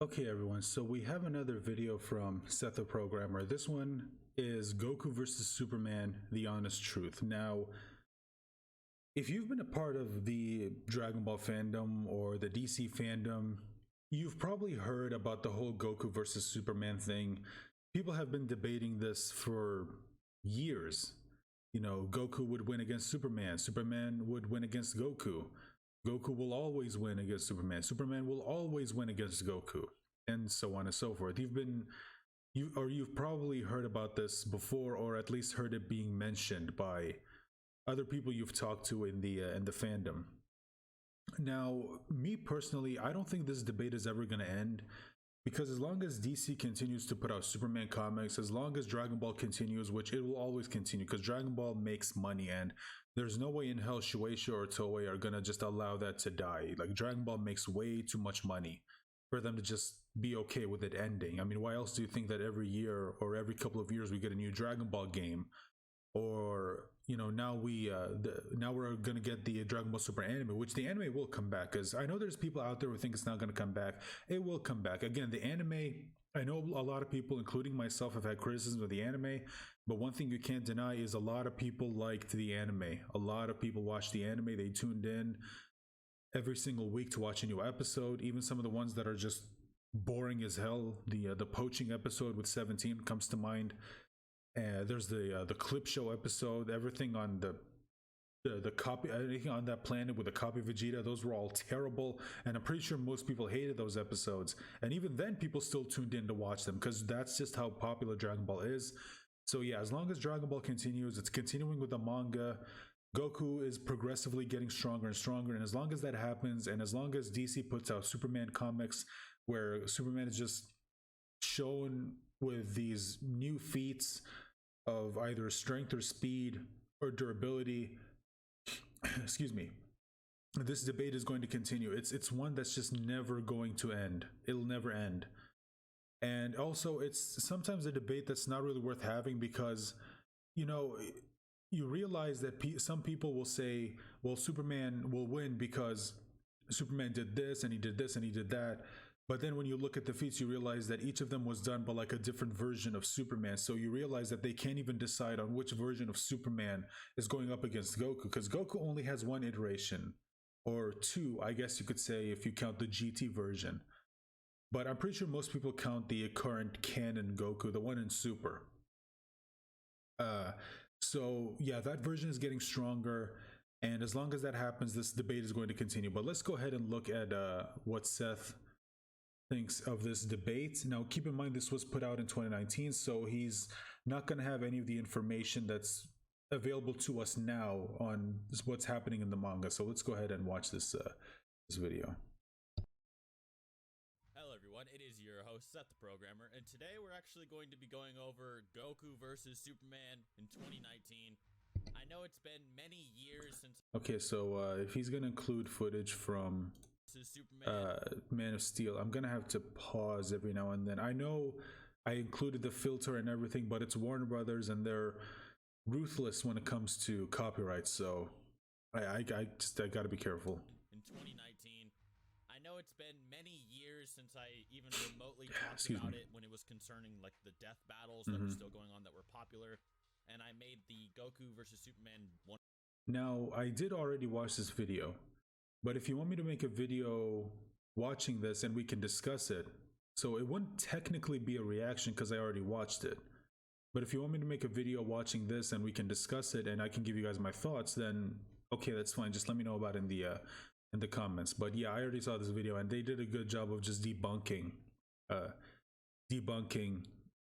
Okay everyone, so we have another video from Seth the Programmer. This one is Goku versus Superman, the honest truth. Now, if you've been a part of the Dragon Ball fandom or the DC fandom, you've probably heard about the whole Goku versus Superman thing. People have been debating this for years. You know, Goku would win against Superman, Superman would win against Goku. Goku will always win against Superman. Superman will always win against Goku, and so on and so forth. You've probably heard about this before, or at least heard it being mentioned by other people you've talked to in the fandom. Now, me personally, I don't think this debate is ever going to end, because as long as DC continues to put out Superman comics, as long as Dragon Ball continues, which it will always continue, because Dragon Ball makes money, and there's no way in hell Shueisha or Toei are gonna just allow that to die. Like, Dragon Ball makes way too much money for them to just be okay with it ending. I mean, why else do you think that every year or every couple of years we get a new Dragon Ball game? Or, you know, now we're gonna get the Dragon Ball Super anime, which the anime will come back, because I know there's people out there who think it's not gonna come back. It will come back. Again, the anime, I know a lot of people, including myself, have had criticisms of the anime, but one thing you can't deny is a lot of people liked the anime. A lot of people watched the anime. They tuned in every single week to watch a new episode. Even some of the ones that are just boring as hell. The poaching episode with 17 comes to mind. There's the clip show episode. Everything on the copy, anything on that planet with a copy of Vegeta, those were all terrible, and I'm pretty sure most people hated those episodes. And even then, people still tuned in to watch them, because that's just how popular Dragon Ball is. So yeah, as long as Dragon Ball continues, it's continuing with the manga. Goku is progressively getting stronger and stronger, and as long as that happens, and as long as DC puts out Superman comics where Superman is just shown with these new feats of either strength or speed or durability, excuse me, this debate is going to continue. It's one that's just never going to end. It'll never end. And also, it's sometimes a debate that's not really worth having, because, you know, you realize that some people will say, well, Superman will win because Superman did this and he did this and he did that. But then when you look at the feats, you realize that each of them was done by like a different version of Superman. So you realize that they can't even decide on which version of Superman is going up against Goku, because Goku only has one iteration, or two, I guess you could say, if you count the GT version. But I'm pretty sure most people count the current canon Goku, the one in Super. Uh, so yeah, that version is getting stronger. And as long as that happens, this debate is going to continue. But let's go ahead and look at what Seth thinks of this debate. Now, keep in mind, this was put out in 2019, so he's not going to have any of the information that's available to us now on what's happening in the manga. So let's go ahead and watch this video. Hello everyone, it is your host Seth the Programmer, and today we're actually going to be going over Goku versus Superman in 2019. I know it's been many years since. Okay, so if he's going to include footage from Man of Steel, I'm gonna have to pause every now and then. I know I included the filter and everything, but it's Warner Brothers and they're ruthless when it comes to copyright, so I gotta be careful. In 2019, I know it's been many years since I even remotely talked about it when it was concerning like the death battles that were still going on that were popular, and I made the Goku versus Superman one. Now, I did already watch this video, but if you want me to make a video watching this and we can discuss it, so it wouldn't technically be a reaction because I already watched it. But if you want me to make a video watching this and we can discuss it and I can give you guys my thoughts, then okay, that's fine. Just let me know about it in the comments. But yeah, I already saw this video and they did a good job of just debunking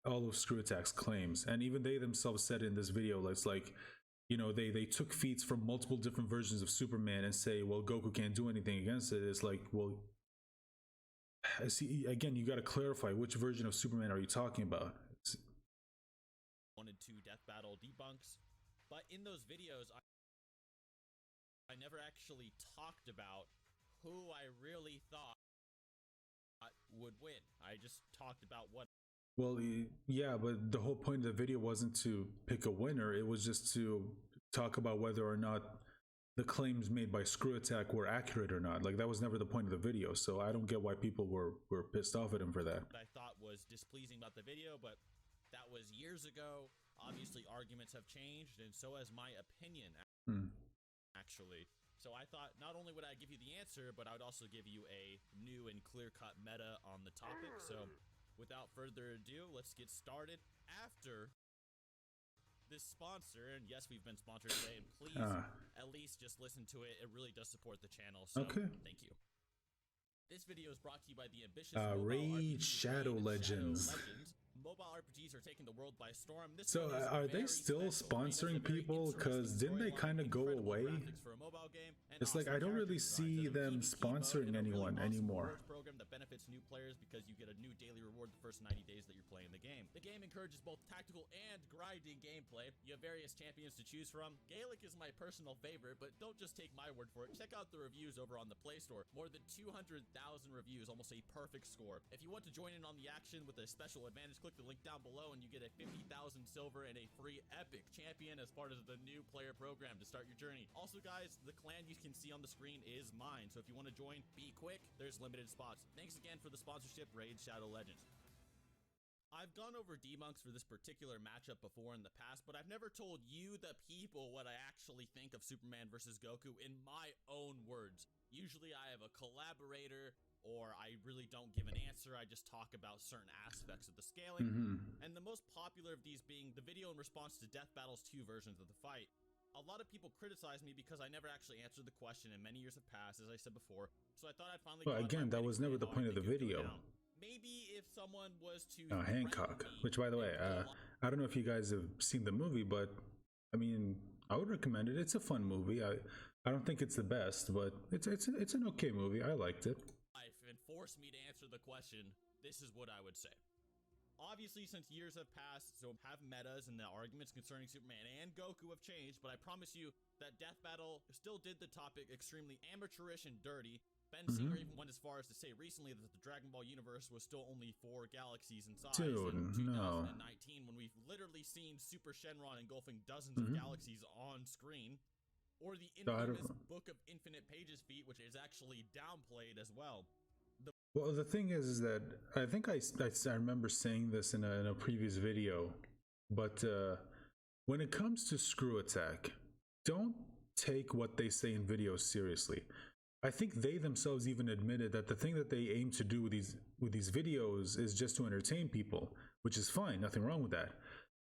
all of Screw Attack's claims. And even they themselves said in this video, it's like, you know, they took feats from multiple different versions of Superman and say, well, Goku can't do anything against it. It's like, well, see, again, you got to clarify which version of Superman are you talking about. Wanted to death battle debunks, but in those videos, I never actually talked about who I really thought would win. I just talked about what. Well, yeah, but the whole point of the video wasn't to pick a winner. It was just to talk about whether or not the claims made by Screw Attack were accurate or not. Like, that was never the point of the video, so I don't get why people were pissed off at him for that. I thought was displeasing about the video, but that was years ago. Obviously, arguments have changed, and so has my opinion, actually. So I thought not only would I give you the answer, but I would also give you a new and clear-cut meta on the topic. So without further ado, let's get started. After this sponsor, and yes, we've been sponsored today, and please at least just listen to it. It really does support the channel, so thank you. This video is brought to you by the ambitious Raid Shadow Legends. Mobile RPGs are taking the world by storm. So are they still sponsoring people? Because didn't they kind of go away? It's like I don't really see them sponsoring anyone anymore. Program that benefits new players because you get a new daily reward the first 90 days that you're playing the game. The game encourages both tactical and grinding gameplay. You have various champions to choose from. Gaelic is my personal favorite, but don't just take my word for it. Check out the reviews over on the Play Store. More than 200,000 reviews, almost a perfect score. If you want to join in on the action with a special advantage, click the link down below and you get a 50,000 silver and a free epic champion as part of the new player program to start your journey. Also, guys, the clan you can see on the screen is mine, so if you want to join, be quick. There's limited spots. Thanks again for the sponsorship, Raid Shadow Legends. I've gone over debunks for this particular matchup before in the past, but I've never told you, the people, what I actually think of Superman versus Goku in my own words. Usually I have a collaborator, or I really don't give an answer. I just talk about certain aspects of the scaling. And the most popular of these being the video in response to Death Battle's 2 versions of the fight. A lot of people criticize me because I never actually answered the question, and many years have passed, as I said before. So I thought I'd finally. Well, again, that was never the point of the video. Maybe if someone was to Hancock, which, by the way, I don't know if you guys have seen the movie, but I mean, I would recommend it. It's a fun movie. I don't think it's the best, but it's an okay movie. I liked it. And force me to answer the question, this is what I would say. Obviously, since years have passed, so have metas and the arguments concerning Superman and Goku have changed, but I promise you that Death Battle still did the topic extremely amateurish and dirty. Ben Singer even went as far as to say recently that the Dragon Ball universe was still only 4 galaxies in size in 2019, when we've literally seen Super Shenron engulfing dozens of galaxies on screen. Or the infamous Book of Infinite Pages feat, which is actually downplayed as well. Well, the thing is that I think I remember saying this in a previous video, but when it comes to Screw Attack, don't take what they say in videos seriously. I think they themselves even admitted that the thing that they aim to do with these videos is just to entertain people, which is fine, nothing wrong with that.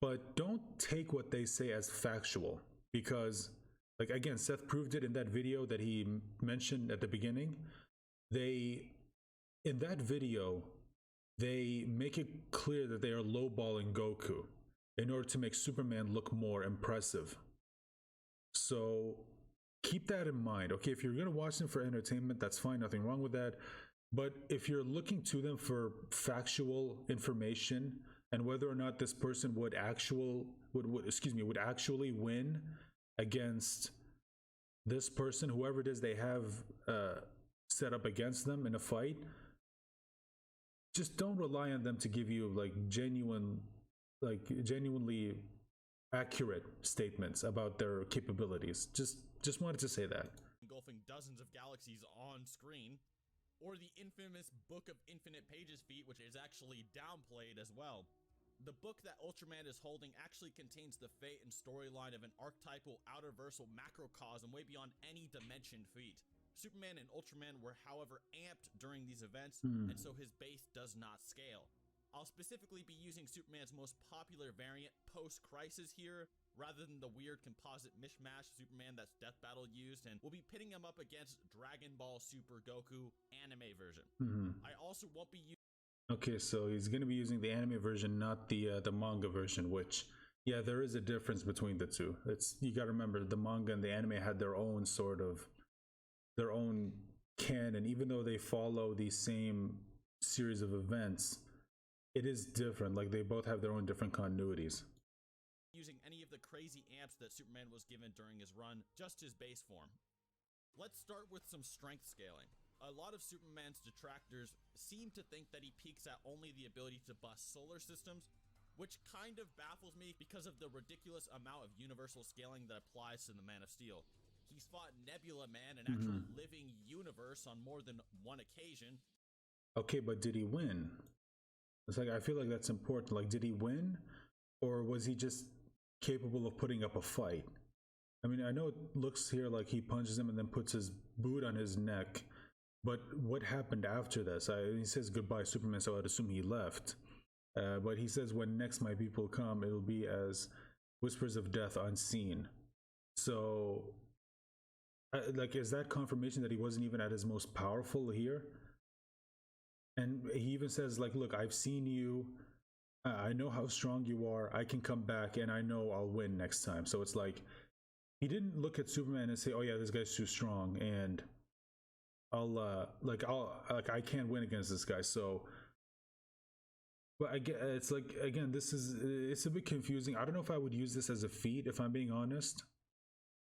But don't take what they say as factual, because, like, again, Seth proved it in that video that he mentioned at the beginning. In that video, they make it clear that they are lowballing Goku in order to make Superman look more impressive. So keep that in mind. Okay, if you're going to watch them for entertainment, that's fine, nothing wrong with that. But if you're looking to them for factual information and whether or not this person would actually win against this person, whoever it is they have set up against them in a fight, just don't rely on them to give you genuinely accurate statements about their capabilities. Just wanted to say that. Engulfing dozens of galaxies on screen, or the infamous Book of Infinite Pages feat, which is actually downplayed as well. The book that Ultraman is holding actually contains the fate and storyline of an archetypal outerversal macrocosm way beyond any dimension feat. Superman and Ultraman were, however, amped during these events, and so his base does not scale. I'll specifically be using Superman's most popular variant, post-Crisis, here, rather than the weird composite mishmash Superman that's Death Battle used, and we'll be pitting him up against Dragon Ball Super Goku anime version. I also won't be using... Okay, so he's going to be using the anime version, not the manga version, which, yeah, there is a difference between the two. You got to remember, the manga and the anime had their own canon. Even though they follow the same series of events, it is different. Like, they both have their own different continuities. Using any of the crazy amps that Superman was given during his run, just his base form. Let's start with some strength scaling. A lot of Superman's detractors seem to think that he peaks at only the ability to bust solar systems, which kind of baffles me because of the ridiculous amount of universal scaling that applies to the Man of Steel. He's fought Nebula Man, an actual living universe, on more than one occasion. Okay, but did he win? It's like, I feel like that's important. Like, did he win? Or was he just capable of putting up a fight? I mean, I know it looks here like he punches him and then puts his boot on his neck, but what happened after this? He says goodbye, Superman, so I'd assume he left. But he says, when next my people come, it'll be as whispers of death unseen. So, like, is that confirmation that he wasn't even at his most powerful here? And he even says, like, look, I've seen you. I know how strong you are. I can come back and I know I'll win next time. So it's like, he didn't look at Superman and say, oh yeah, this guy's too strong and I can't win against this guy. So, but I get, it's like, again, it's a bit confusing. I don't know if I would use this as a feat, if I'm being honest.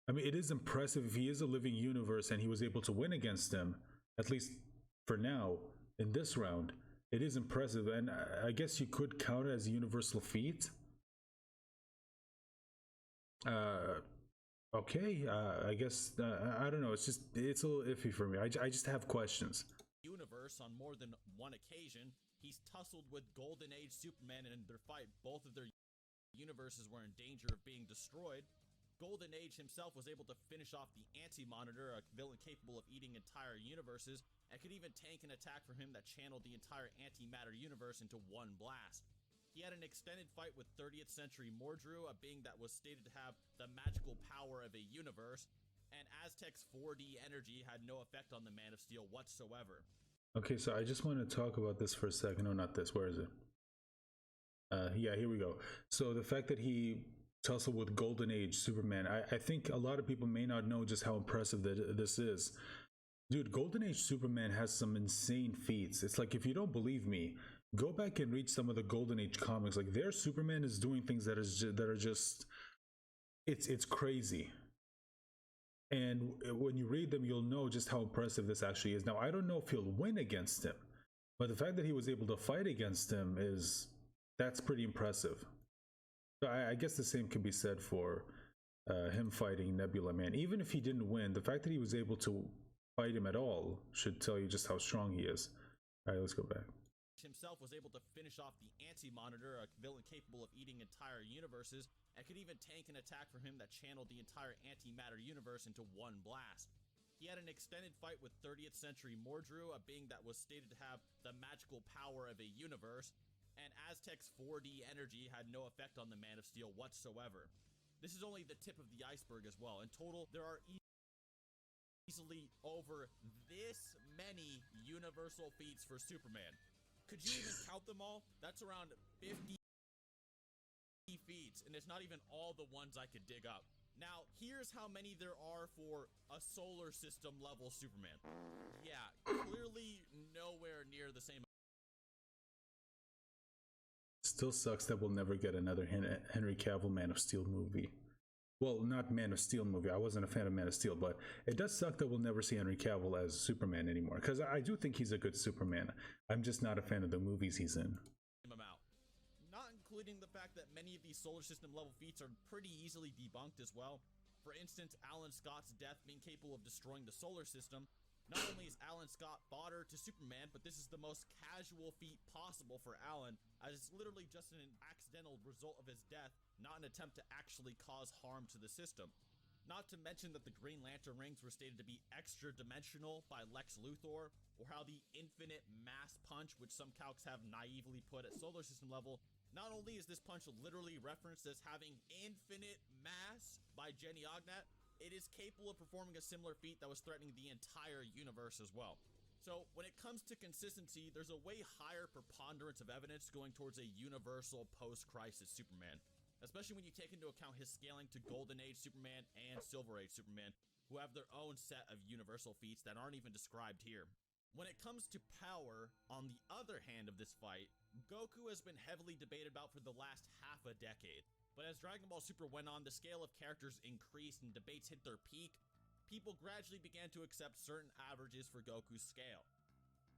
I mean, it is impressive if he is a living universe and he was able to win against him, at least for now, in this round. It is impressive, and I guess you could count it as a universal feat. Okay, I guess, I don't know, it's a little iffy for me. I just have questions. Universe on more than one occasion. He's tussled with Golden Age Superman, and in their fight, both of their universes were in danger of being destroyed. Golden Age himself was able to finish off the Anti-Monitor, a villain capable of eating entire universes, and could even tank an attack from him that channeled the entire antimatter universe into one blast. He had an extended fight with 30th Century Mordru, a being that was stated to have the magical power of a universe, and Aztec's 4D energy had no effect on the Man of Steel whatsoever. Okay, so I just want to talk about this for a second. No, not this. Where is it? Yeah, here we go. So the fact that he tussled with Golden Age Superman, I think a lot of people may not know just how impressive this is. Dude, Golden Age Superman has some insane feats. It's like, if you don't believe me, go back and read some of the Golden Age comics. Like, their Superman is doing things that are just, it's crazy. And when you read them, you'll know just how impressive this actually is. Now, I don't know if he'll win against him, but the fact that he was able to fight against him that's pretty impressive. So I guess the same can be said for him fighting Nebula Man. Even if he didn't win, the fact that he was able to fight him at all should tell you just how strong he is. All right, let's go back. Himself was able to finish off the Anti-Monitor, a villain capable of eating entire universes, and could even tank an attack from him that channeled the entire antimatter universe into one blast. He had an extended fight with 30th Century Mordru, a being that was stated to have the magical power of a universe, and Aztec's 4D energy had no effect on the Man of Steel whatsoever. This is only the tip of the iceberg as well. In total, there are easily over this many universal feats for Superman. Could you even count them all? That's around 50 feats, and it's not even all the ones I could dig up. Now, here's how many there are for a solar system level Superman. Yeah, clearly nowhere near the same. Still sucks that we'll never get another Henry Cavill Man of Steel movie. Well, not Man of Steel movie. I wasn't a fan of Man of Steel, but it does suck that we'll never see Henry Cavill as Superman anymore, because I do think he's a good Superman. I'm just not a fan of the movies he's in. Not including the fact that many of these solar system level feats are pretty easily debunked as well. For instance, Alan Scott's death being capable of destroying the solar system. Not only is Alan Scott fodder to Superman, but this is the most casual feat possible for Alan, as it's literally just an accidental result of his death, not an attempt to actually cause harm to the system. Not to mention that the Green Lantern rings were stated to be extra-dimensional by Lex Luthor, or how the infinite mass punch, which some calcs have naively put at solar system level, not only is this punch literally referenced as having infinite mass by Jenny Ognat, it is capable of performing a similar feat that was threatening the entire universe as well. So when it comes to consistency, there's a way higher preponderance of evidence going towards a universal post-crisis Superman, especially when you take into account his scaling to Golden Age Superman and Silver Age Superman, who have their own set of universal feats that aren't even described here. When it comes to power, on the other hand of this fight, Goku has been heavily debated about for the last half a decade. But as Dragon Ball Super went on, the scale of characters increased and debates hit their peak, people gradually began to accept certain averages for Goku's scale.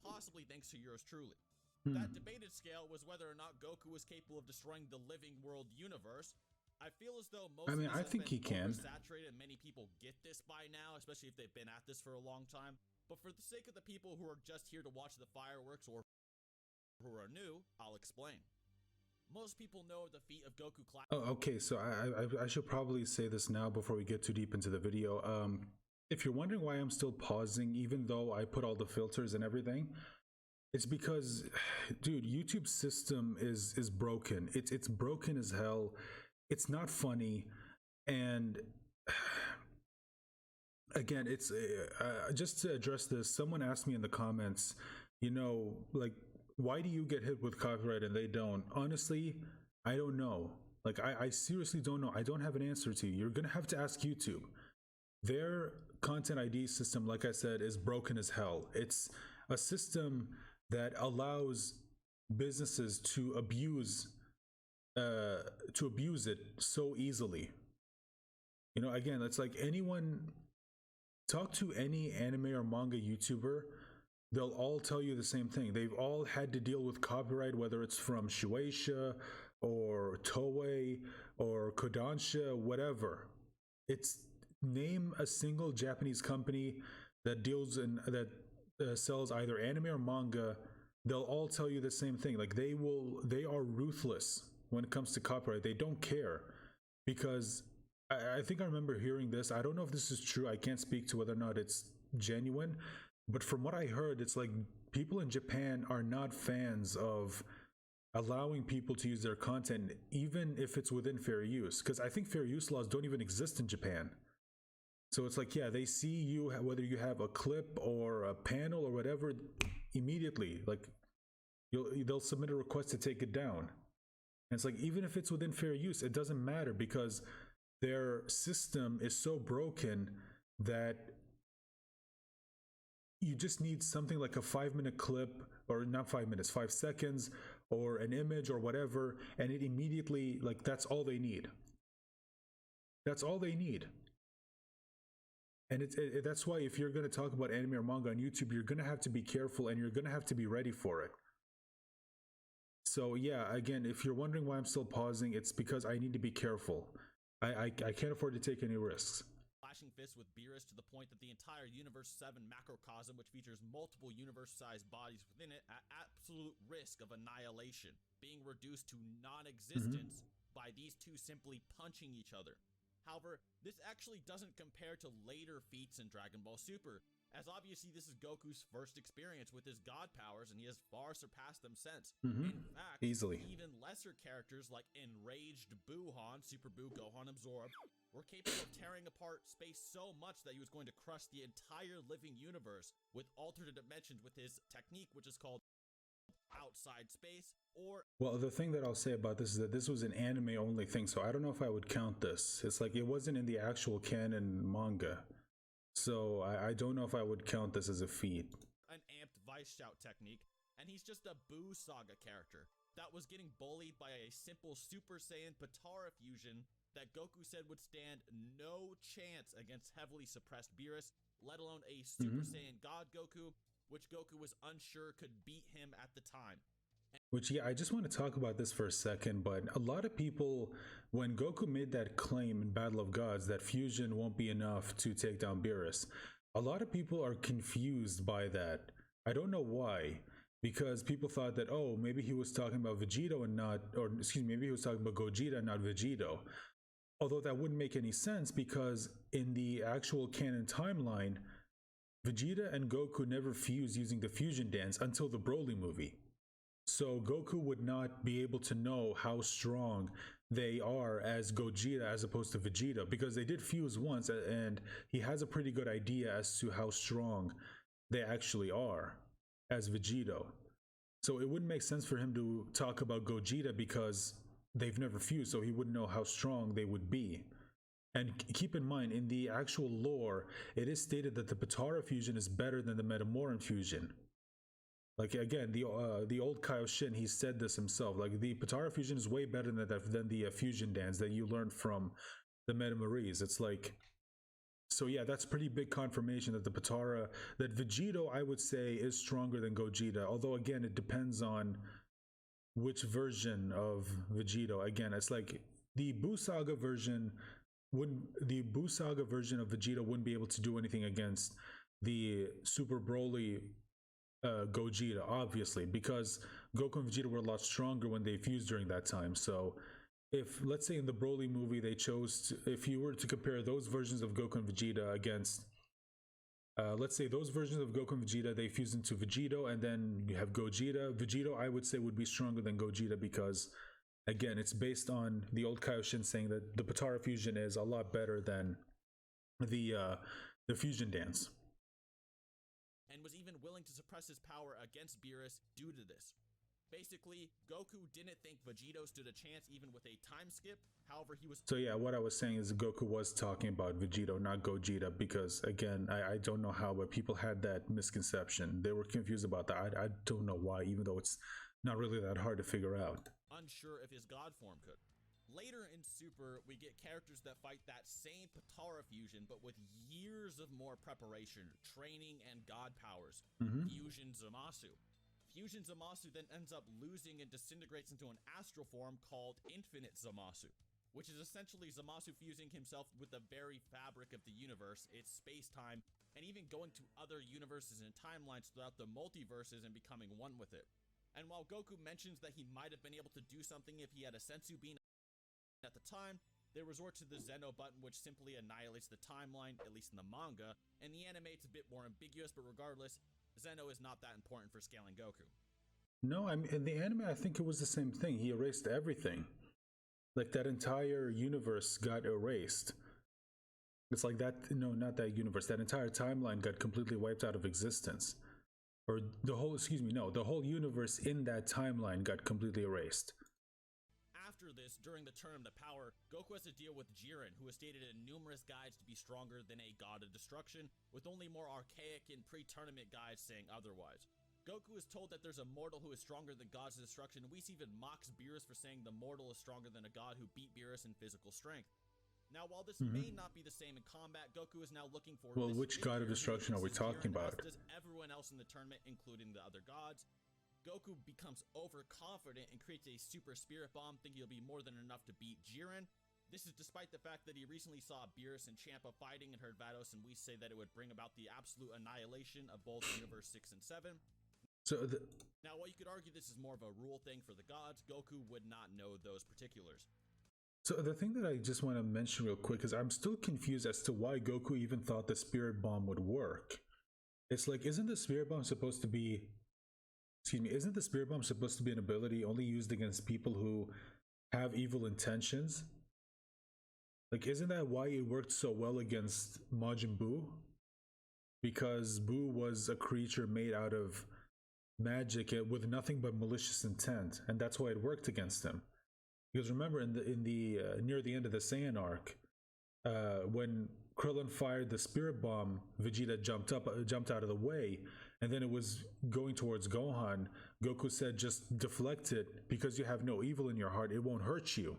Possibly thanks to yours truly. That debated scale was whether or not Goku was capable of destroying the living world universe. I feel as though most I of mean, this I has think been he can. oversaturated, and many people get this by now, especially if they've been at this for a long time. But for the sake of the people who are just here to watch the fireworks or who are new, I'll explain. Most people know the feat of Goku class. Oh, okay. So I should probably say this now before we get too deep into the video. If you're wondering why I'm still pausing, even though I put all the filters and everything, it's because, dude, YouTube's system is broken. It's broken as hell. It's not funny, and again, it's just to address this. Someone asked me in the comments, like, why do you get hit with copyright and they don't? Honestly, I don't know. Like, I seriously don't know. I don't have an answer to you. You're gonna have to ask YouTube. Their content ID system, like I said, is broken as hell. It's a system that allows businesses to abuse it so easily. Again, it's like anyone, talk to any anime or manga YouTuber, they'll all tell you the same thing. They've all had to deal with copyright, whether it's from Shueisha or Toei or Kodansha, whatever. It's name a single Japanese company that deals in that sells either anime or manga, they'll all tell you the same thing. Like they are ruthless when it comes to copyright. They don't care, because I think I remember hearing this. I don't know if this is true. I can't speak to whether or not it's genuine, but from what I heard, it's like people in Japan are not fans of allowing people to use their content, even if it's within fair use, because I think fair use laws don't even exist in Japan. So it's like, yeah, they see you, whether you have a clip or a panel or whatever, immediately, like they'll submit a request to take it down. And it's like, even if it's within fair use, it doesn't matter, because their system is so broken that you just need something like a 5-minute clip, or not 5 minutes, 5 seconds, or an image or whatever, and it immediately, like, that's all they need. That's all they need. And that's why if you're going to talk about anime or manga on YouTube, you're going to have to be careful and you're going to have to be ready for it. So yeah, again, if you're wondering why I'm still pausing, it's because I need to be careful. I can't afford to take any risks. Flashing fists with Beerus, to the point that the entire Universe 7 macrocosm, which features multiple universe-sized bodies within it, at absolute risk of annihilation, being reduced to non-existence by these two simply punching each other. However, this actually doesn't compare to later feats in Dragon Ball Super, as obviously this is Goku's first experience with his god powers, and he has far surpassed them since. In fact, easily, even lesser characters like Enraged Buuhan, Super Buu, Gohan, Absorb, were capable of tearing apart space so much that he was going to crush the entire living universe with alternate dimensions with his technique, which is called outside space. Or, well, the thing that I'll say about this is that this was an anime only thing, so I don't know if I would count this. It's like it wasn't in the actual canon manga, so I don't know if I would count this as a feat. An amped Vice Shout technique, and he's just a Buu Saga character that was getting bullied by a simple Super Saiyan Potara fusion that Goku said would stand no chance against heavily suppressed Beerus, let alone a Super Saiyan God Goku, which Goku was unsure could beat him at the time. Which, yeah, I just want to talk about this for a second, but a lot of people, when Goku made that claim in Battle of Gods that fusion won't be enough to take down Beerus, a lot of people are confused by that. I don't know why, because people thought that, oh, maybe he was talking about Vegito and not, or excuse me, maybe he was talking about Gogeta and not Vegito. Although that wouldn't make any sense, because in the actual canon timeline, Vegeta and Goku never fused using the fusion dance until the Broly movie. So Goku would not be able to know how strong they are as Gogeta as opposed to Vegeta, because they did fuse once and he has a pretty good idea as to how strong they actually are as Vegito. So it wouldn't make sense for him to talk about Gogeta because they've never fused, so he wouldn't know how strong they would be. And keep in mind, in the actual lore, it is stated that the Potara fusion is better than the Metamoran fusion. Like, again, the old Kaioshin, he said this himself. Like, the Potara fusion is way better than the fusion dance that you learned from the Metamoris. It's like, so yeah, that's pretty big confirmation that the Potara, that Vegito, I would say, is stronger than Gogeta. Although, again, it depends on which version of Vegito. Again, it's like, the Buu Saga version of Vegeta wouldn't be able to do anything against the Super Broly Gogeta, obviously, because Goku and Vegeta were a lot stronger when they fused during that time. So if, let's say, in the Broly movie they chose to, if you were to compare those versions of Goku and Vegeta against let's say those versions of Goku and Vegeta, they fused into Vegito, and then you have Gogeta. Vegito, I would say, would be stronger than Gogeta because, again, it's based on the old Kaioshin saying that the Potara fusion is a lot better than the fusion dance. And was even willing to suppress his power against Beerus due to this. Basically, Goku didn't think Vegito stood a chance even with a time skip. However, he was... So yeah, what I was saying is Goku was talking about Vegito, not Gogeta, because again, I don't know how, but people had that misconception. They were confused about that. I don't know why, even though it's not really that hard to figure out. Unsure if his god form could. Later in Super, we get characters that fight that same Potara fusion, but with years of more preparation, training, and god powers. Fusion Zamasu. Fusion Zamasu then ends up losing and disintegrates into an astral form called Infinite Zamasu, which is essentially Zamasu fusing himself with the very fabric of the universe, its space-time, and even going to other universes and timelines throughout the multiverses and becoming one with it. And while Goku mentions that he might have been able to do something if he had a Senzu Bean at the time, they resort to the Zeno button, which simply annihilates the timeline, at least in the manga, and the anime it's a bit more ambiguous, but regardless, Zeno is not that important for scaling Goku. No, I mean, in the anime, I think it was the same thing. He erased everything. Like, that entire universe got erased. It's like that, no, not that universe. That entire timeline got completely wiped out of existence. Or the whole, excuse me, no, the whole universe in that timeline got completely erased. After this, during the Turn of the Power, Goku has to deal with Jiren, who is stated in numerous guides to be stronger than a god of destruction, with only more archaic and pre-tournament guides saying otherwise. Goku is told that there's a mortal who is stronger than gods of destruction, and Whis even mocks Beerus for saying the mortal is stronger than a god who beat Beerus in physical strength. Now, while this may not be the same in combat, Goku is now looking for... Well, which god of destruction are we talking about? As does everyone else in the tournament, including the other gods. Goku becomes overconfident and creates a super spirit bomb, thinking he'll be more than enough to beat Jiren. This is despite the fact that he recently saw Beerus and Champa fighting and heard Vados and Whis say that it would bring about the absolute annihilation of both Universe 6 and 7. Now, while you could argue this is more of a rule thing for the gods, Goku would not know those particulars. So the thing that I just want to mention real quick is I'm still confused as to why Goku even thought the spirit bomb would work. It's like, isn't the spirit bomb supposed to be... Excuse me, isn't the spirit bomb supposed to be an ability only used against people who have evil intentions? Like, isn't that why it worked so well against Majin Buu? Because Buu was a creature made out of magic with nothing but malicious intent, and that's why it worked against him. Because remember, in the near the end of the Saiyan arc, when Krillin fired the spirit bomb, Vegeta jumped out of the way, and then it was going towards Gohan. Goku said, just deflect it, because you have no evil in your heart, it won't hurt you.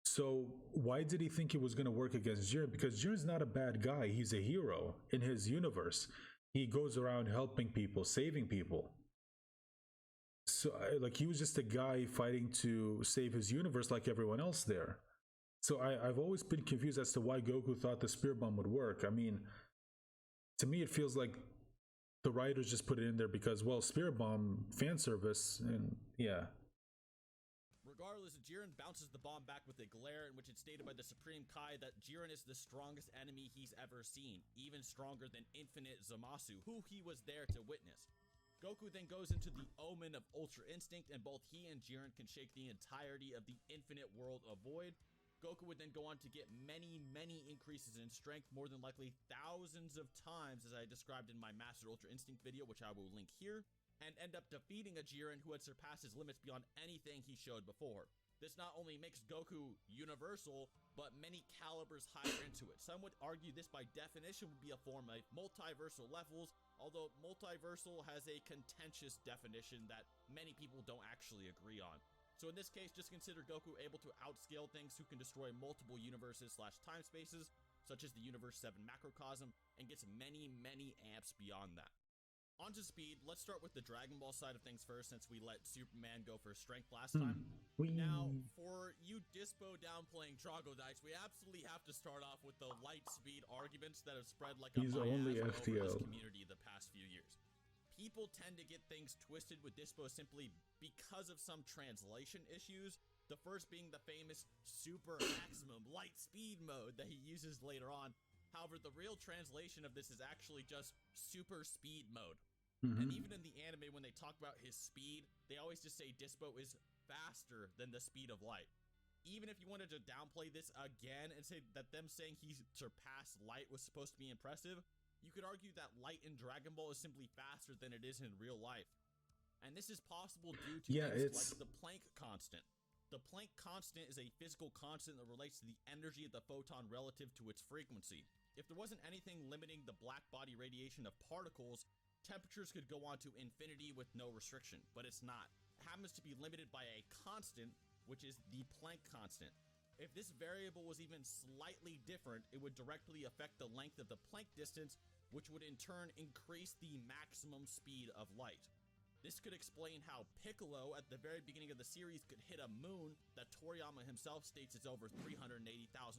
So why did he think it was going to work against Jiren? Because Jiren's not a bad guy, he's a hero in his universe. He goes around helping people, saving people. So like, he was just a guy fighting to save his universe like everyone else there. So I've always been confused as to why Goku thought the spirit bomb would work. I mean, to me, it feels like the writers just put it in there because, well, spirit bomb, fan service, and yeah. Regardless, Jiren bounces the bomb back with a glare in which it's stated by the Supreme Kai that Jiren is the strongest enemy he's ever seen, even stronger than Infinite Zamasu, who he was there to witness. Goku then goes into the omen of Ultra Instinct, and both he and Jiren can shake the entirety of the infinite world of Void. Goku would then go on to get many increases in strength, more than likely thousands of times, as I described in my Master Ultra Instinct video, which I will link here, and end up defeating a Jiren who had surpassed his limits beyond anything he showed before. This not only makes Goku universal, but many calibers higher into it. Some would argue this by definition would be a form of multiversal levels, although multiversal has a contentious definition that many people don't actually agree on. So in this case, just consider Goku able to outscale things who can destroy multiple universes / time spaces, such as the Universe 7 macrocosm, and gets many amps beyond that. onto speed. Let's start with the Dragon Ball side of things first, since we let Superman go for strength last time. Now, for you Dispo downplaying Troglodytes, we absolutely have to start off with the light speed arguments that have spread like a only miasma FTL. over this community the past few years. People tend to get things twisted with Dispo simply because of some translation issues. The first being the famous super maximum light speed mode that he uses later on. However, the real translation of this is actually just super speed mode. And even in the anime, when they talk about his speed, they always just say Dispo is faster than the speed of light. Even if you wanted to downplay this again and say that them saying he surpassed light was supposed to be impressive, you could argue that light in Dragon Ball is simply faster than it is in real life. And this is possible due to things like the Planck constant. The Planck constant is a physical constant that relates to the energy of the photon relative to its frequency. If there wasn't anything limiting the black body radiation of particles, temperatures could go on to infinity with no restriction, but it's not. It happens to be limited by a constant, which is the Planck constant. If this variable was even slightly different, it would directly affect the length of the Planck distance, which would in turn increase the maximum speed of light. This could explain how Piccolo, at the very beginning of the series, could hit a moon that Toriyama himself states is over 380,000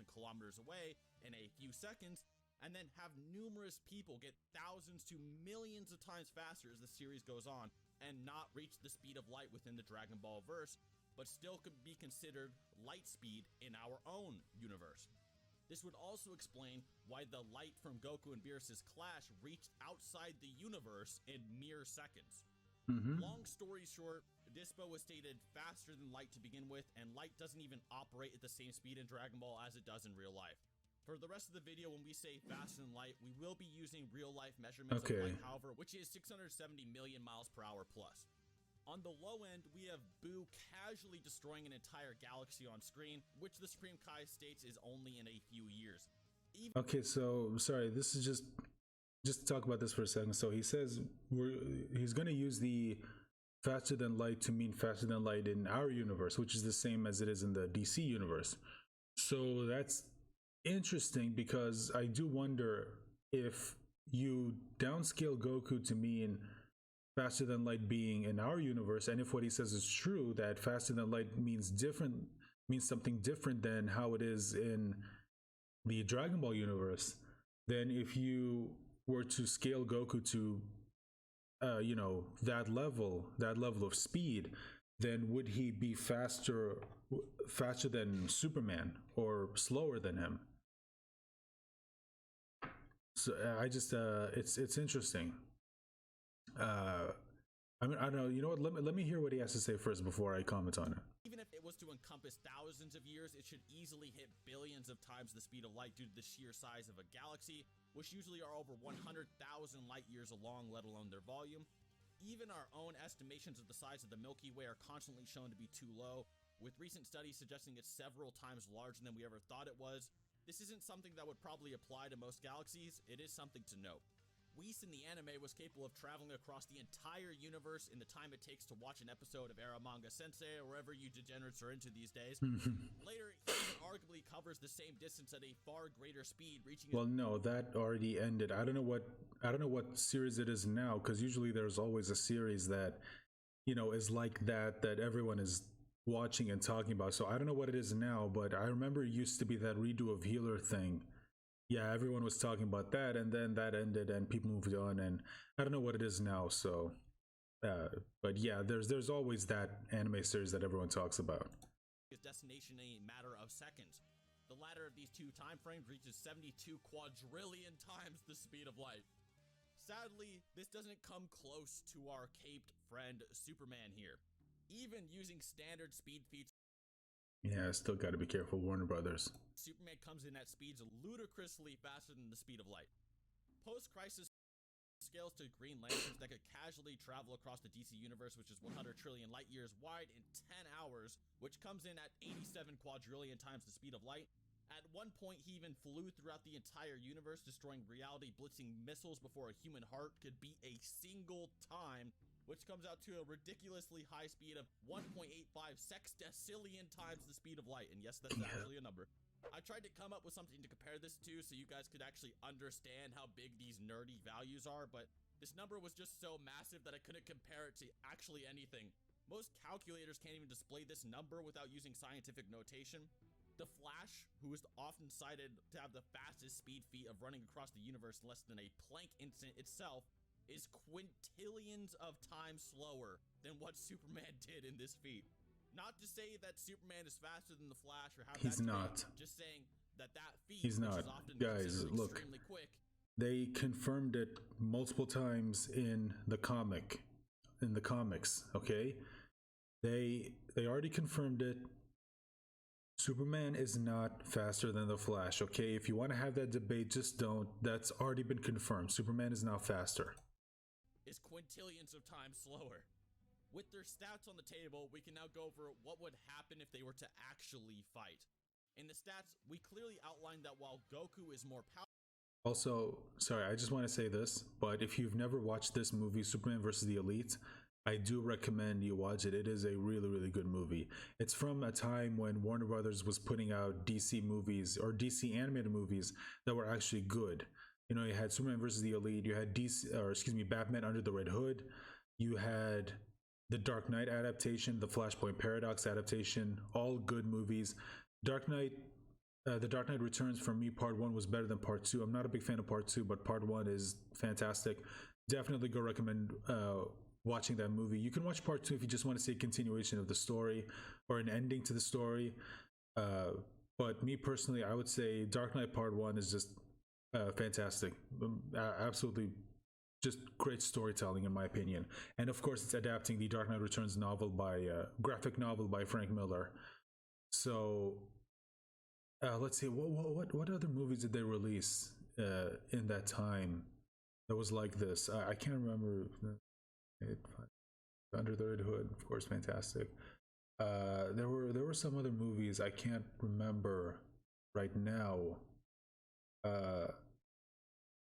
kilometers away in a few seconds, and then have numerous people get thousands to millions of times faster as the series goes on, and not reach the speed of light within the Dragon Ball verse, but still could be considered light speed in our own universe. This would also explain why the light from Goku and Beerus's clash reached outside the universe in mere seconds. Long story short, Dispo was stated faster than light to begin with, and light doesn't even operate at the same speed in Dragon Ball as it does in real life. For the rest of the video, when we say faster than light, we will be using real life measurements of light, however, which is 670 million miles per hour plus. On the low end, we have Boo casually destroying an entire galaxy on screen, which the Supreme Kai states is only in a few years. Okay, so sorry, this is just to talk about this for a second. So he says he's going to use the faster than light to mean faster than light in our universe, which is the same as it is in the DC universe. So that's interesting, because I do wonder if you downscale Goku to mean faster than light being in our universe, and if what he says is true, that faster than light means something different than how it is in the Dragon Ball universe, then if you were to scale Goku to that level of speed, then would he be faster than Superman or slower than him? So I just it's interesting. I mean, I don't know. You know what? Let me hear what he has to say first before I comment on it. Even if it was to encompass thousands of years, it should easily hit billions of times the speed of light due to the sheer size of a galaxy, which usually are over 100,000 light years along, let alone their volume. Even our own estimations of the size of the Milky Way are constantly shown to be too low, with recent studies suggesting it's several times larger than we ever thought it was. This isn't something that would probably apply to most galaxies. It is something to note. Whis in the anime was capable of traveling across the entire universe in the time it takes to watch an episode of Era Manga Sensei or wherever you degenerates are into these days. Later, he even arguably covers the same distance at a far greater speed, reaching. Well, no, that already ended. I don't know what series it is now, because usually there's always a series that is like that everyone is watching and talking about. So I don't know what it is now, but I remember it used to be that redo of Healer thing. Yeah, everyone was talking about that, and then that ended and people moved on, and I don't know what it is now. So but yeah, there's always that anime series that everyone talks about. His destination in a matter of seconds. The latter of these two time frames reaches 72 quadrillion times the speed of light. Sadly, this doesn't come close to our caped friend Superman here. Even using standard speed feats, yeah, still got to be careful, Warner Brothers. Superman comes in at speeds ludicrously faster than the speed of light. Post-crisis scales to Green Lanterns that could casually travel across the DC universe, which is 100 trillion light years wide, in 10 hours, which comes in at 87 quadrillion times the speed of light. At one point, he even flew throughout the entire universe, destroying reality blitzing missiles before a human heart could beat a single time, which comes out to a ridiculously high speed of 1.85 sextillion times the speed of light. And yes, that's actually a number. I tried to come up with something to compare this to so you guys could actually understand how big these nerdy values are, but This number was just so massive that I couldn't compare it to actually anything. Most calculators can't even display this number without using scientific notation. The Flash, who is often cited to have the fastest speed feat of running across the universe in less than a Planck instant itself, is quintillions of times slower than what Superman did in this feat. Not to say that Superman is faster than the Flash or how He's not. Just saying that feat, He's not. which is often Guys, look. extremely quick. They confirmed it multiple times in the comics, okay? They already confirmed it. Superman is not faster than the Flash, okay? If you want to have that debate, just don't. That's already been confirmed. Superman is now faster. Is quintillions of times slower. With their stats on the table, we can now go over what would happen if they were to actually fight. In the stats, we clearly outlined that while Goku is more powerful. Also, sorry, I just want to say this, but if you've never watched this movie, Superman vs. the Elite, I do recommend you watch it. It is a really, really good movie. It's from a time when Warner Brothers was putting out DC movies or DC animated movies that were actually good. You know, you had Superman vs. the Elite, you had Batman Under the Red Hood, you had the Dark Knight adaptation, the Flashpoint Paradox adaptation, all good movies. The Dark Knight Returns, for me, part 1 was better than part 2. I'm not a big fan of part 2, but part 1 is fantastic. Definitely go recommend watching that movie. You can watch part 2 if you just want to see a continuation of the story or an ending to the story. But me personally, I would say Dark Knight part 1 is just fantastic. Absolutely just great storytelling, in my opinion. And of course, it's adapting the Dark Knight Returns novel graphic novel by Frank Miller. So let's see, what other movies did they release in that time that was like this? I can't remember. Under the Red Hood, of course, fantastic. There were some other movies I can't remember right now.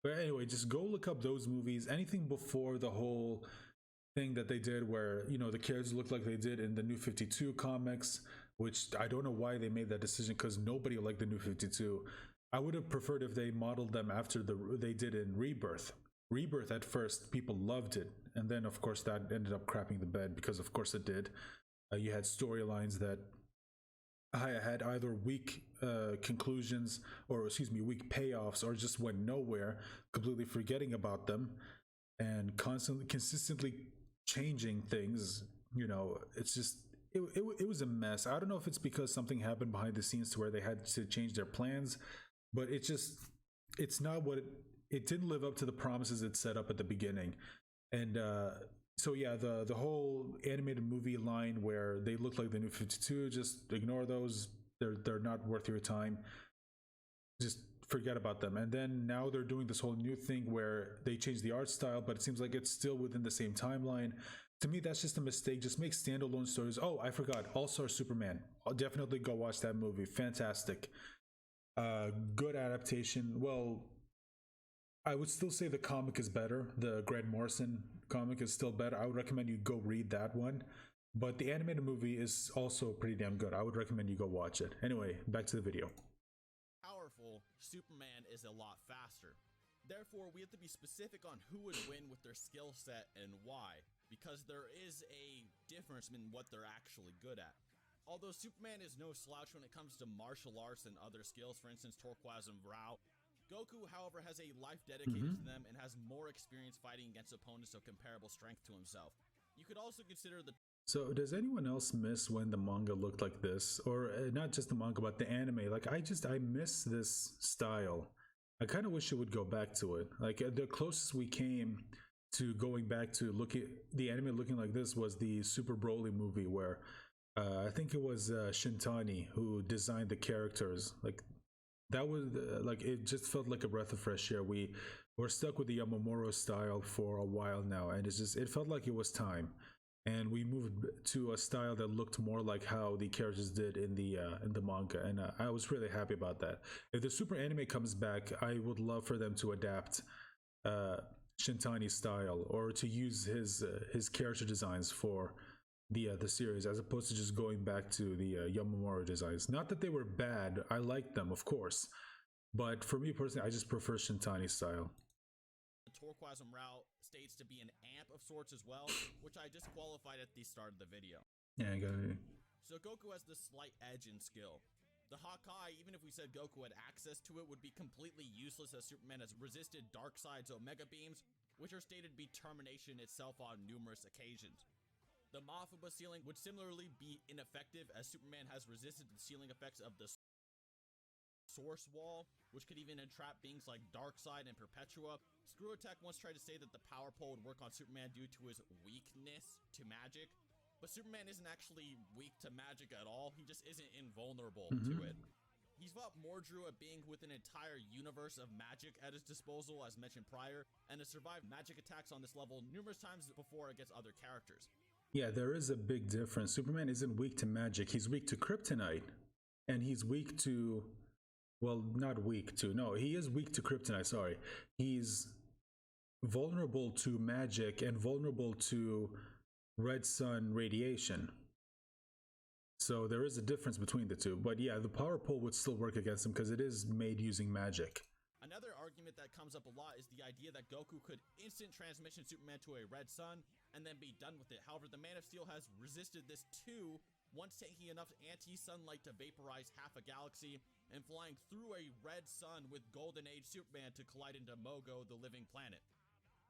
But anyway, just go look up those movies. Anything before the whole thing that they did where, you know, the characters look like they did in the New 52 comics, which I don't know why they made that decision, because nobody liked the New 52. I would have preferred if they modeled them after they did in Rebirth. Rebirth, at first, people loved it. And then, of course, that ended up crapping the bed, because of course it did. You had storylines that had either weak conclusions, or weak payoffs, or just went nowhere, completely forgetting about them and consistently changing things. You know, it's just it was a mess. I don't know if it's because something happened behind the scenes to where they had to change their plans, but it's not what it didn't live up to the promises it set up at the beginning. And so yeah, the whole animated movie line where they look like the New 52, just ignore those. They're not worth your time. Just forget about them. And then now they're doing this whole new thing where they change the art style, but it seems like it's still within the same timeline. To me, that's just a mistake. Just make standalone stories. Oh, I forgot, All-Star Superman. I'll definitely go watch that movie. Fantastic. Good adaptation. Well, I would still say the comic is better. The Grant Morrison comic is still better. I would recommend you go read that one. But the animated movie is also pretty damn good. I would recommend you go watch it. Anyway, back to the video. Powerful, Superman is a lot faster. Therefore, we have to be specific on who would win with their skill set and why, because there is a difference in what they're actually good at. Although Superman is no slouch when it comes to martial arts and other skills, for instance, Turquoise and Rao, Goku, however, has a life dedicated to them and has more experience fighting against opponents of comparable strength to himself. You could also consider the... So does anyone else miss when the manga looked like this? Or not just the manga, but the anime? Like, I miss this style. I kind of wish it would go back to it. Like, the closest we came to going back to the anime looking like this was the Super Broly movie, where I think it was Shintani who designed the characters. Like, that was like, it just felt like a breath of fresh air. We were stuck with the Yamamuro style for a while now, and it felt like it was time. And we moved to a style that looked more like how the characters did in the manga, and I was really happy about that. If the Super Anime comes back, I would love for them to adapt Shintani's style, or to use his character designs for the series, as opposed to just going back to the Yamamuro designs. Not that they were bad, I liked them, of course, but for me personally, I just prefer Shintani's style. Turquoise and Rao states to be an amp of sorts as well, which I disqualified at the start of the video. Yeah, I got it. So Goku has this slight edge in skill. The Hakai, even if we said Goku had access to it, would be completely useless as Superman has resisted Darkseid's Omega Beams, which are stated to be termination itself on numerous occasions. The Mafuba ceiling would similarly be ineffective as Superman has resisted the ceiling effects of the Source Wall, which could even entrap beings like Darkseid and Perpetua. Screw-Attack once tried to say that the Power Pole would work on Superman due to his weakness to magic, but Superman isn't actually weak to magic at all, he just isn't invulnerable to it. He's fought Mordru, a being with an entire universe of magic at his disposal, as mentioned prior, and has survived magic attacks on this level numerous times before against other characters. Yeah, there is a big difference. Superman isn't weak to magic, he's weak to kryptonite. And he's weak to... well, not weak to... no, he is weak to kryptonite, sorry. He's vulnerable to magic and vulnerable to red sun radiation. So there is a difference between the two. But yeah, the power pole would still work against him because it is made using magic. Another argument that comes up a lot is the idea that Goku could instant transmission Superman to a red sun and then be done with it. However, the Man of Steel has resisted this too, once taking enough anti-sunlight to vaporize half a galaxy and flying through a red sun with Golden Age Superman to collide into Mogo, the living planet.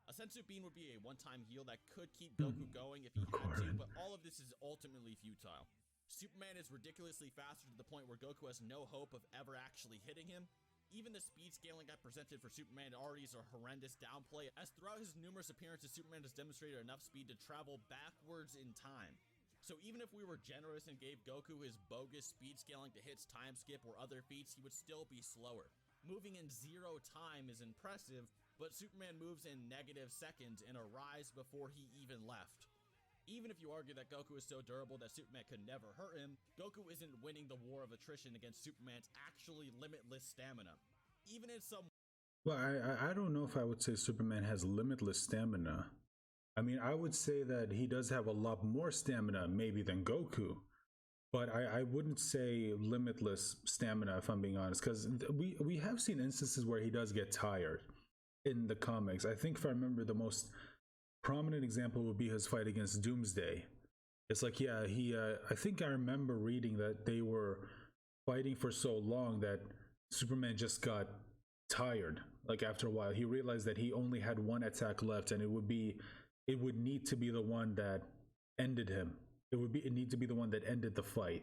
A Sensu Bean would be a one-time heal that could keep Goku going if he had to, but all of this is ultimately futile. Superman is ridiculously faster to the point where Goku has no hope of ever actually hitting him. Even the speed scaling I presented for Superman already is a horrendous downplay, as throughout his numerous appearances, Superman has demonstrated enough speed to travel backwards in time. So even if we were generous and gave Goku his bogus speed scaling to hits, time skip, or other feats, he would still be slower. Moving in 0 time is impressive, but Superman moves in negative seconds in a rise before he even left. Even if you argue that Goku is so durable that Superman could never hurt him, Goku isn't winning the war of attrition against Superman's actually limitless stamina. Even in some... well, I don't know if I would say Superman has limitless stamina. I mean, I would say that he does have a lot more stamina maybe than Goku, but I wouldn't say limitless stamina, if I'm being honest, because we have seen instances where he does get tired in the comics. I think if I remember, the most prominent example would be his fight against Doomsday. It's like, yeah, I think I remember reading that they were fighting for so long that Superman just got tired. Like after a while, he realized that he only had one attack left, and it would need to be the one that ended him. It need to be the one that ended the fight.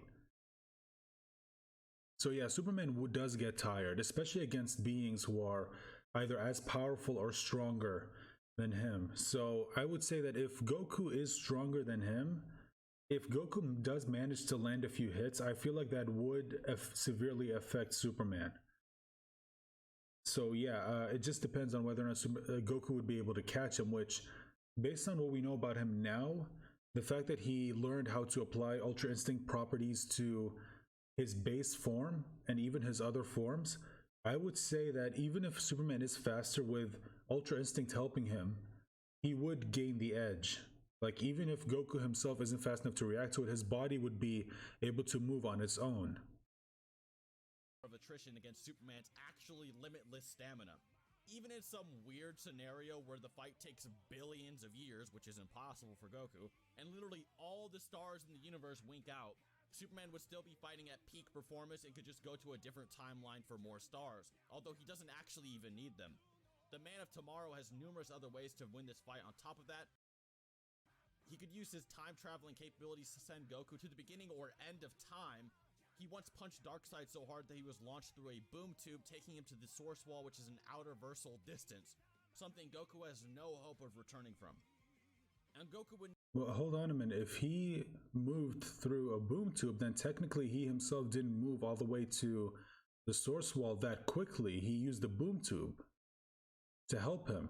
So yeah, Superman does get tired, especially against beings who are either as powerful or stronger than him. So I would say that if Goku is stronger than him, if Goku does manage to land a few hits, I feel like that would severely affect Superman. So yeah, it just depends on whether or not Goku would be able to catch him, which, based on what we know about him now, the fact that he learned how to apply Ultra Instinct properties to his base form and even his other forms, I would say that even if Superman is faster with Ultra Instinct helping him, he would gain the edge. Like, even if Goku himself isn't fast enough to react to it, his body would be able to move on its own. Of attrition against Superman's actually limitless stamina. Even in some weird scenario where the fight takes billions of years, which is impossible for Goku, and literally all the stars in the universe wink out, Superman would still be fighting at peak performance and could just go to a different timeline for more stars, although he doesn't actually even need them. The Man of Tomorrow has numerous other ways to win this fight. On top of that, he could use his time-traveling capabilities to send Goku to the beginning or end of time. He once punched Darkseid so hard that he was launched through a boom tube, taking him to the Source Wall, which is an outer-versal distance, something Goku has no hope of returning from. And Goku would... well, hold on a minute. If he moved through a boom tube, then technically he himself didn't move all the way to the Source Wall that quickly. He used the boom tube to help him.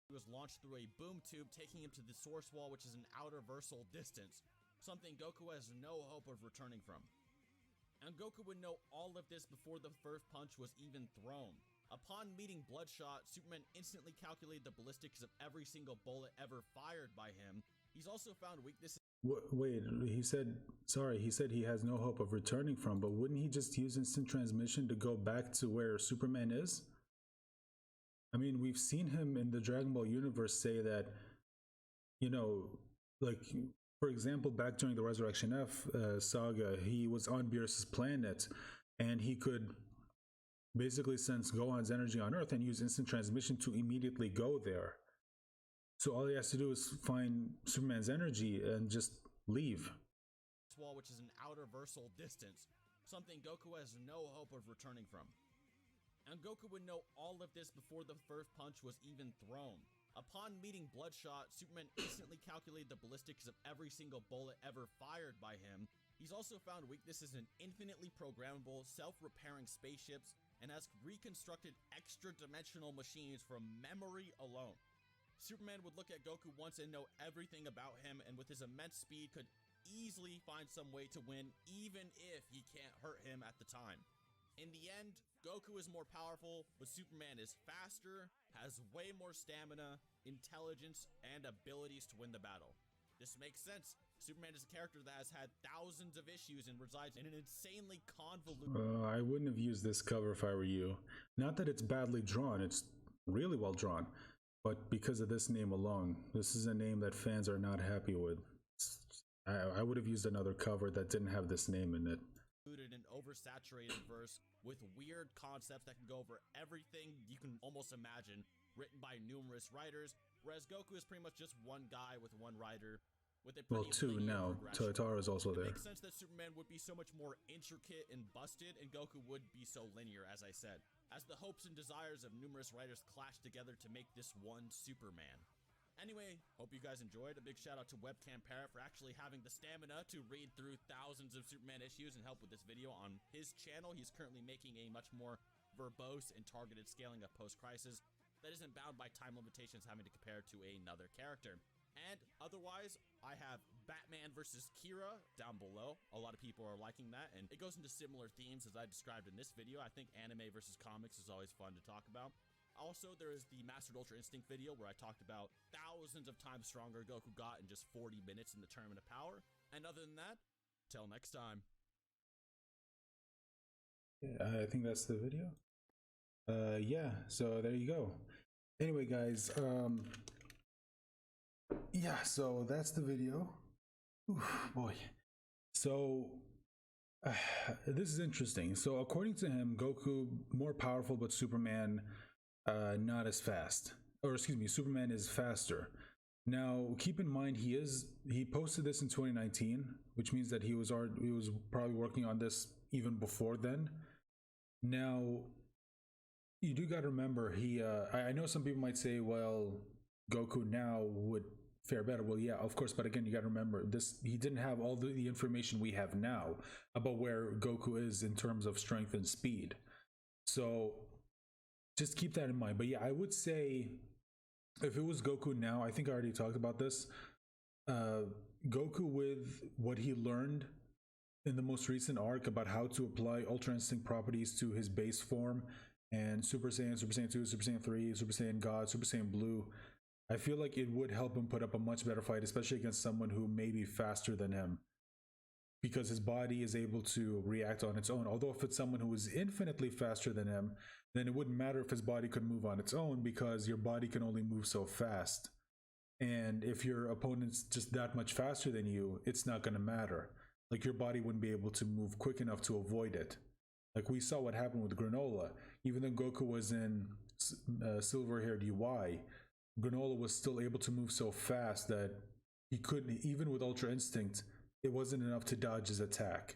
He was launched through a boom tube, taking him to the Source Wall, which is an outer-versal distance, something Goku has no hope of returning from. And Goku would know all of this before the first punch was even thrown. Upon meeting Bloodshot, Superman instantly calculated the ballistics of every single bullet ever fired by him. He's also found weaknesses... wait, he said he has no hope of returning from, but wouldn't he just use instant transmission to go back to where Superman is? I mean, we've seen him in the Dragon Ball universe say that, you know, like, for example, back during the Resurrection F saga, he was on Beerus's planet, and he could basically sense Gohan's energy on Earth and use instant transmission to immediately go there. So all he has to do is find Superman's energy and just leave. Wall, which is an outer versal distance, something Goku has no hope of returning from. And Goku would know all of this before the first punch was even thrown. Upon meeting Bloodshot, Superman instantly calculated the ballistics of every single bullet ever fired by him. He's also found weaknesses in infinitely programmable, self-repairing spaceships, and has reconstructed extra-dimensional machines from memory alone. Superman would look at Goku once and know everything about him, and with his immense speed could easily find some way to win, even if he can't hurt him at the time. In the end, Goku is more powerful, but Superman is faster, has way more stamina, intelligence, and abilities to win the battle. This makes sense. Superman is a character that has had thousands of issues and resides in an insanely convoluted... I wouldn't have used this cover if I were you. Not that it's badly drawn, it's really well drawn, but because of this name alone, this is a name that fans are not happy with. I would have used another cover that didn't have this name in it. An oversaturated verse with weird concepts that can go over everything you can almost imagine, written by numerous writers, whereas Goku is pretty much just one guy with one writer, with a pretty two now. Toyotaro is also there. It makes sense that Superman would be so much more intricate and busted, and Goku would be so linear, as I said, as the hopes and desires of numerous writers clash together to make this one Superman. Anyway, hope you guys enjoyed. A big shout out to Webcam Parrot for actually having the stamina to read through thousands of Superman issues and help with this video on his channel. He's currently making a much more verbose and targeted scaling of Post-Crisis that isn't bound by time limitations having to compare to another character. And otherwise, I have Batman vs. Kira down below. A lot of people are liking that, and it goes into similar themes as I described in this video. I think anime versus comics is always fun to talk about. Also, there is the Mastered Ultra Instinct video where I talked about thousands of times stronger Goku got in just 40 minutes in the Tournament of Power. And other than that, till next time. Yeah, I think that's the video. Yeah, so there you go. Anyway, guys, yeah, so that's the video. Oof, boy. So this is interesting. So according to him, Goku more powerful, but Superman not as fast. Or excuse me, Superman is faster. Now keep in mind he posted this in 2019, which means that he was probably working on this even before then. Now you do got to remember I know some people might say, well, Goku now would fare better. Well, yeah, of course, but again, you got to remember this, he didn't have all the information we have now about where Goku is in terms of strength and speed. So just keep that in mind. But yeah, I would say if it was Goku now, I think I already talked about this, Goku with what he learned in the most recent arc about how to apply Ultra Instinct properties to his base form and Super Saiyan, Super Saiyan 2, Super Saiyan 3, Super Saiyan God, Super Saiyan Blue, I feel like it would help him put up a much better fight, especially against someone who may be faster than him, because his body is able to react on its own. Although if it's someone who is infinitely faster than him, then it wouldn't matter if his body could move on its own, because your body can only move so fast. And if your opponent's just that much faster than you, it's not going to matter. Like, your body wouldn't be able to move quick enough to avoid it. Like we saw what happened with Granola. Even though Goku was in silver-haired UI, Granola was still able to move so fast that he couldn't, even with Ultra Instinct, it wasn't enough to dodge his attack.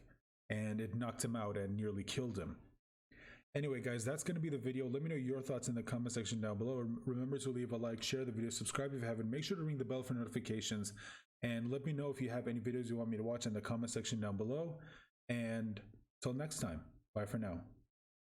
And it knocked him out and nearly killed him. Anyway, guys, that's going to be the video. Let me know your thoughts in the comment section down below. Remember to leave a like, share the video, subscribe if you haven't. Make sure to ring the bell for notifications. And let me know if you have any videos you want me to watch in the comment section down below. And till next time, bye for now.